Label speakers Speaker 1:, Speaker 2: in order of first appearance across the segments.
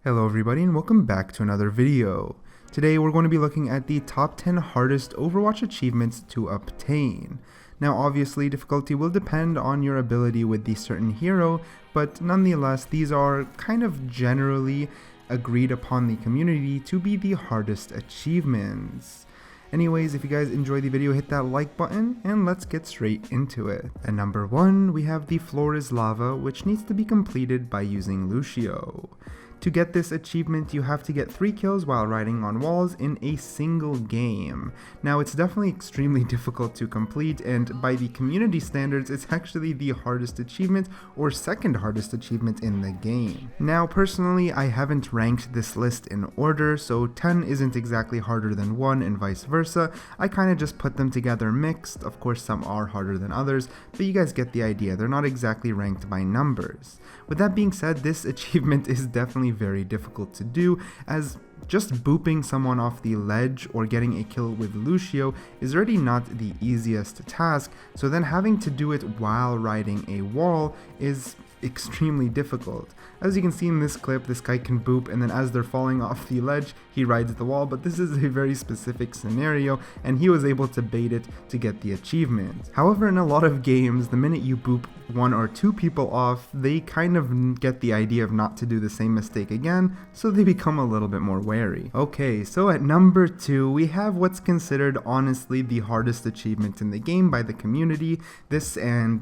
Speaker 1: Hello everybody and welcome back to another video. Today we're going to be looking at the top 10 hardest Overwatch achievements to obtain. Now obviously difficulty will depend on your ability with the certain hero, but nonetheless these are kind of generally agreed upon the community to be the hardest achievements. Anyways, if you guys enjoyed the video, hit that like button and let's get straight into it. At number 1, we have the Floor is Lava, which needs to be completed by using Lucio. To get this achievement, you have to get 3 kills while riding on walls in a single game. Now, it's definitely extremely difficult to complete, and by the community standards, it's actually the hardest achievement or second hardest achievement in the game. Now, personally, I haven't ranked this list in order, so 10 isn't exactly harder than 1 and vice versa. I kind of just put them together mixed. Of course, some are harder than others, but you guys get the idea. They're not exactly ranked by numbers. With that being said, this achievement is definitely very difficult to do, as just booping someone off the ledge or getting a kill with Lucio is already not the easiest task, so then having to do it while riding a wall is extremely difficult. As you can see in this clip, this guy can boop and then as they're falling off the ledge, he rides the wall, but this is a very specific scenario and he was able to bait it to get the achievement. However, in a lot of games, the minute you boop 1 or 2 people off, they kind of get the idea of not to do the same mistake again, so they become a little bit more wary. Okay, so at number 2, we have what's considered honestly the hardest achievement in the game by the community. This and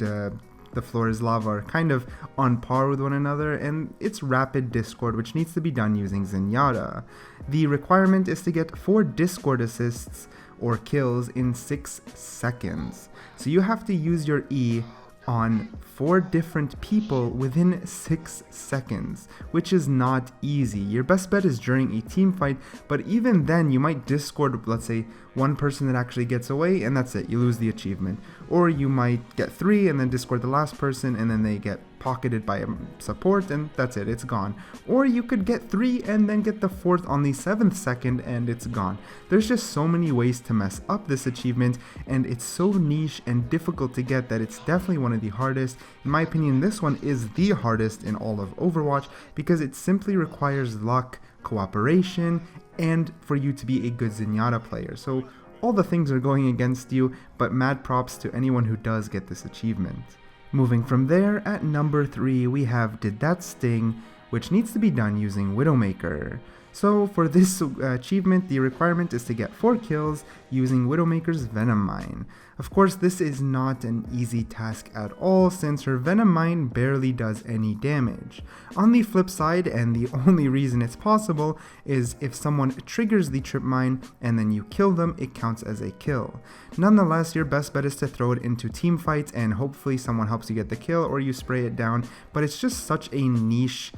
Speaker 1: the Floor is Lava are kind of on par with one another, and it's Rapid Discord, which needs to be done using Zenyatta. The requirement is to get 4 Discord assists or kills in 6 seconds. So you have to use your E on 4 different people within 6 seconds, which is not easy. Your best bet is during a team fight, but even then you might Discord, let's say, 1 person that actually gets away and that's it, you lose the achievement. Or you might get 3 and then Discord the last person and then they get pocketed by a support and that's it, it's gone. Or you could get 3 and then get the 4th on the 7th second and it's gone. There's just so many ways to mess up this achievement, and it's so niche and difficult to get that it's definitely one of the hardest. In my opinion, this one is the hardest in all of Overwatch because it simply requires luck, cooperation, and for you to be a good Zenyatta player. So all the things are going against you, but mad props to anyone who does get this achievement. Moving from there, at number 3 we have Did That Sting, which needs to be done using Widowmaker. So for this achievement, the requirement is to get 4 kills using Widowmaker's Venom Mine. Of course, this is not an easy task at all since her Venom Mine barely does any damage. On the flip side, and the only reason it's possible, is if someone triggers the Trip Mine and then you kill them, it counts as a kill. Nonetheless, your best bet is to throw it into team fights and hopefully someone helps you get the kill or you spray it down, but it's just such a niche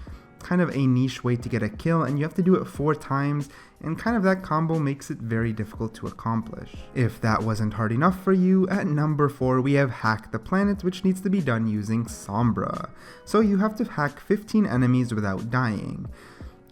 Speaker 1: way to get a kill, and you have to do it 4 times, and kind of that combo makes it very difficult to accomplish. If that wasn't hard enough for you, at number 4 we have Hack the Planet, which needs to be done using Sombra. So you have to hack 15 enemies without dying.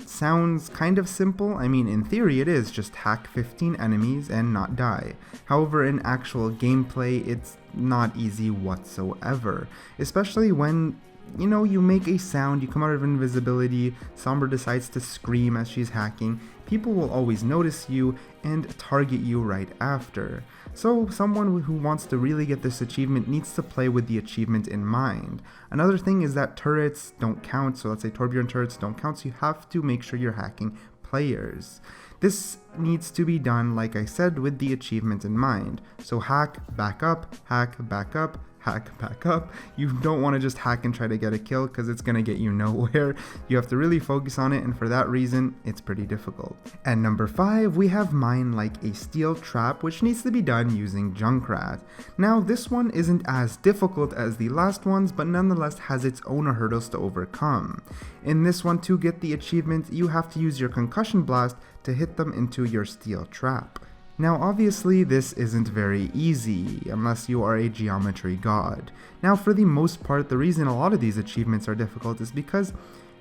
Speaker 1: Sounds kind of simple. I mean, in theory it is, just hack 15 enemies and not die. However, in actual gameplay it's not easy whatsoever, especially when you make a sound, you come out of invisibility, Sombra decides to scream as she's hacking, people will always notice you and target you right after. So someone who wants to really get this achievement needs to play with the achievement in mind. Another thing is that turrets don't count, so let's say Torbjorn turrets don't count, so you have to make sure you're hacking players. This needs to be done, like I said, with the achievement in mind. So hack, back up, hack, back up, hack back up. You don't want to just hack and try to get a kill because it's going to get you nowhere. You have to really focus on it, and for that reason it's pretty difficult. At number 5 we have Mine Like a Steel Trap, which needs to be done using Junkrat. Now this one isn't as difficult as the last ones, but nonetheless has its own hurdles to overcome. In this one, to get the achievement, you have to use your Concussion Blast to hit them into your steel trap. Now obviously this isn't very easy, unless you are a geometry god. Now for the most part, the reason a lot of these achievements are difficult is because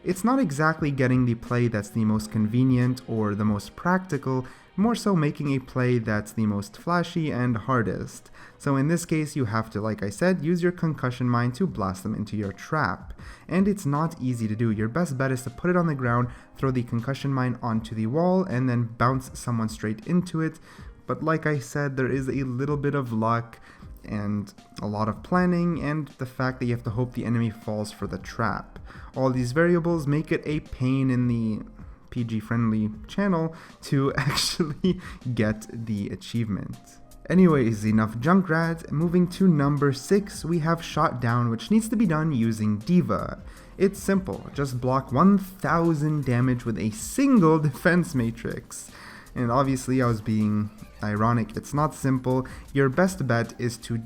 Speaker 1: It's not exactly getting the play that's the most convenient or the most practical, more so making a play that's the most flashy and hardest. So in this case, you have to, like I said, use your concussion mine to blast them into your trap. And it's not easy to do. Your best bet is to put it on the ground, throw the concussion mine onto the wall, and then bounce someone straight into it. But like I said, there is a little bit of luck and a lot of planning, and the fact that you have to hope the enemy falls for the trap. All these variables make it a pain in the PG-friendly channel to actually get the achievement. Anyways, enough Junkrat. Moving to number 6, we have Shot Down, which needs to be done using Diva. It's simple, just block 1000 damage with a single defense matrix. And obviously I was being ironic, it's not simple. Your best bet is to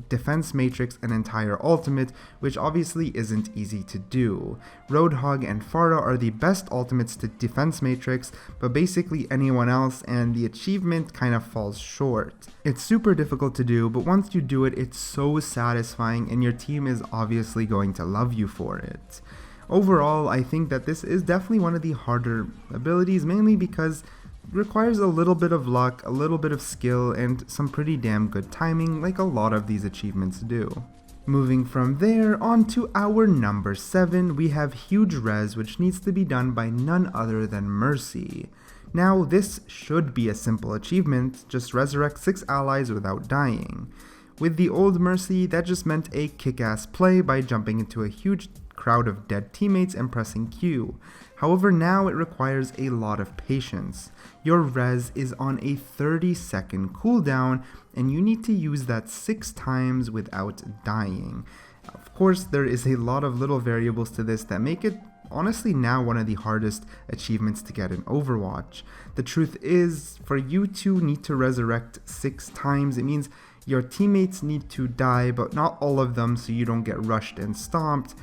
Speaker 1: defense matrix an entire ultimate, which obviously isn't easy to do. Roadhog and Pharah are the best ultimates to defense matrix, but basically anyone else, and the achievement kind of falls short. It's super difficult to do, but once you do it, it's so satisfying and your team is obviously going to love you for it. Overall, I think that this is definitely one of the harder abilities, mainly because it requires a little bit of luck, a little bit of skill, and some pretty damn good timing, like a lot of these achievements do. Moving from there on to our number 7, we have Hugerez, which needs to be done by none other than Mercy. Now, this should be a simple achievement, just resurrect 6 allies without dying. With the old Mercy, that just meant a kick-ass play by jumping into a huge crowd of dead teammates and pressing Q. However, now it requires a lot of patience. Your res is on a 30-second cooldown, and you need to use that 6 times without dying. Of course, there is a lot of little variables to this that make it honestly now one of the hardest achievements to get in Overwatch. The truth is, for you to need to resurrect 6 times, it means your teammates need to die, but not all of them, so you don't get rushed and stomped.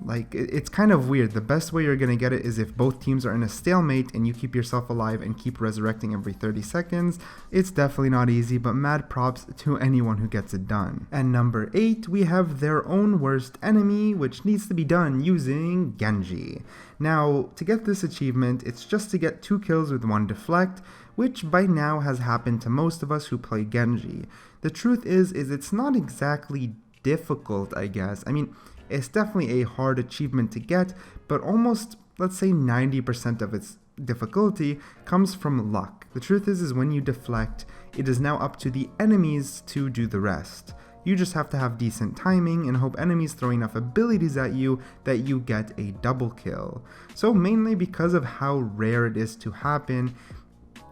Speaker 1: Like, it's kind of weird. The best way you're gonna get it is if both teams are in a stalemate and you keep yourself alive and keep resurrecting every 30 seconds. It's definitely not easy, but mad props to anyone who gets it done. And number 8, we have Their Own Worst Enemy, which needs to be done using Genji. Now, to get this achievement, it's just to get 2 kills with 1 deflect, which by now has happened to most of us who play Genji. The truth is it's not exactly difficult, I guess. I mean, it's definitely a hard achievement to get, but almost, let's say 90% of its difficulty comes from luck. The truth is when you deflect, it is now up to the enemies to do the rest. You just have to have decent timing and hope enemies throw enough abilities at you that you get a double kill. So mainly because of how rare it is to happen,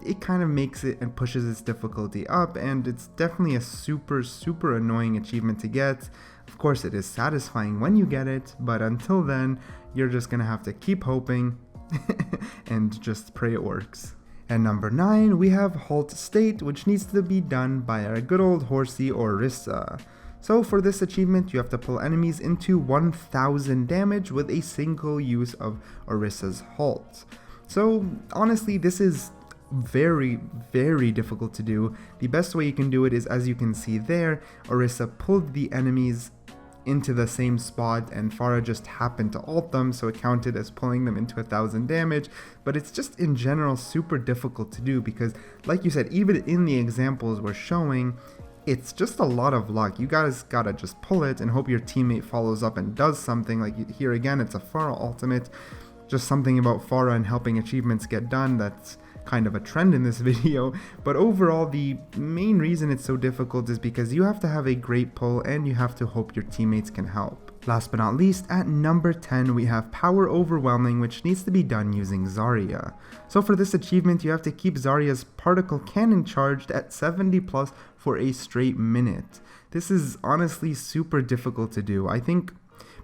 Speaker 1: it kind of makes it and pushes its difficulty up, and it's definitely a super annoying achievement to get. Of course, it is satisfying when you get it, but until then, you're just gonna have to keep hoping and just pray it works. And number 9, we have Halt State, which needs to be done by our good old horsey Orisa. So for this achievement, you have to pull enemies into 1000 damage with a single use of Orisa's Halt. So honestly, this is very difficult to do. The best way you can do it is, as you can see there, Orisa pulled the enemies into the same spot and Pharah just happened to ult them, so it counted as pulling them into 1000 damage. But it's just in general super difficult to do because, like you said, even in the examples we're showing, it's just a lot of luck. You guys gotta just pull it and hope your teammate follows up and does something. Like here again, it's a Pharah ultimate. Just something about Pharah and helping achievements get done that's kind of a trend in this video. But overall, the main reason it's so difficult is because you have to have a great pull and you have to hope your teammates can help. Last but not least, at number 10, we have Power Overwhelming, which needs to be done using Zarya. So for this achievement, you have to keep Zarya's particle cannon charged at 70+ for a straight minute. This is honestly super difficult to do. I think,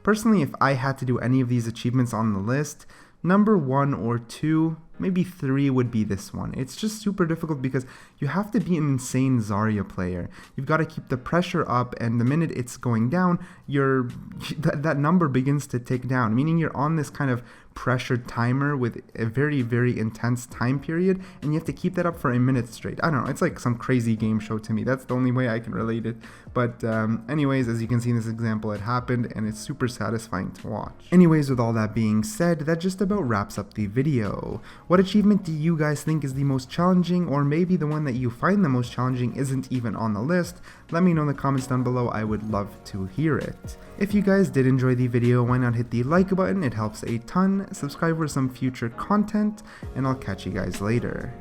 Speaker 1: personally, if I had to do any of these achievements on the list, number 1 or 2 maybe 3 would be this one. It's just super difficult because you have to be an insane Zarya player. You've got to keep the pressure up, and the minute it's going down, that number begins to tick down, meaning you're on this kind of pressured timer with a very, very intense time period, and you have to keep that up for a minute straight. I don't know, it's like some crazy game show to me. That's the only way I can relate it. But anyways, as you can see in this example, it happened, and it's super satisfying to watch. Anyways, with all that being said, that just about wraps up the video. What achievement do you guys think is the most challenging, or maybe the one that you find the most challenging isn't even on the list? Let me know in the comments down below. I would love to hear it. If you guys did enjoy the video, why not hit the like button? It helps a ton. Subscribe for some future content, and I'll catch you guys later.